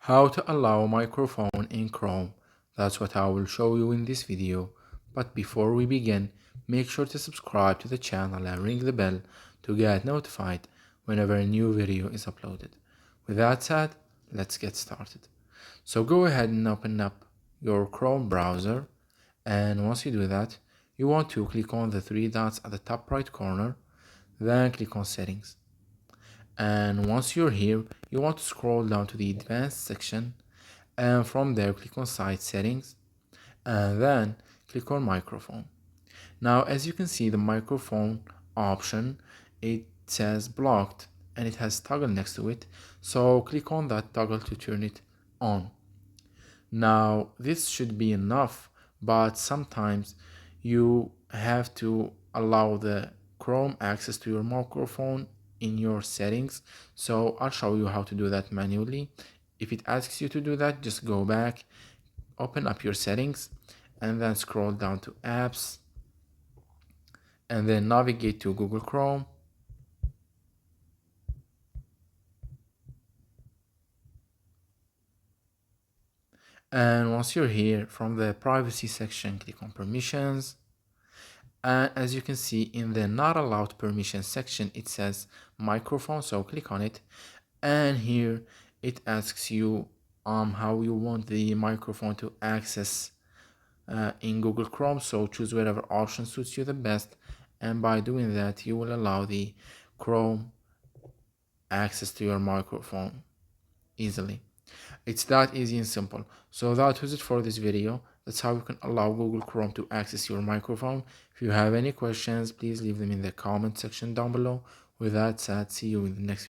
How to allow microphone in Chrome. That's what I will show you in this video. But before we begin, make sure to subscribe to the channel and ring the bell to get notified whenever a new video is uploaded. With that said, let's get started. So go ahead and open up your Chrome browser, and once you do that, you want to click on the three dots at the top right corner, then click on settings. And once you're here, you want to scroll down to the advanced section, and from there click on site settings, and then click on microphone. Now as you can see, the microphone option, it says blocked and it has toggle next to it, so click on that toggle to turn it on. Now this should be enough, but sometimes you have to allow the Chrome access to your microphone in your settings, so I'll show you how to do that manually. If it asks you to do that, just go back, open up your settings, and then scroll down to apps, and then navigate to Google Chrome, and once you're here, from the privacy section, click on permissions. And as you can see, in the not allowed permission section, it says microphone, so click on it, and here it asks you how you want the microphone to access in Google Chrome, so choose whatever option suits you the best, and by doing that you will allow the Chrome access to your microphone easily. It's that easy and simple. So that was it for this video. That's how you can allow Google Chrome to access your microphone. If you have any questions, please leave them in the comment section down below. With that said, see you in the next video.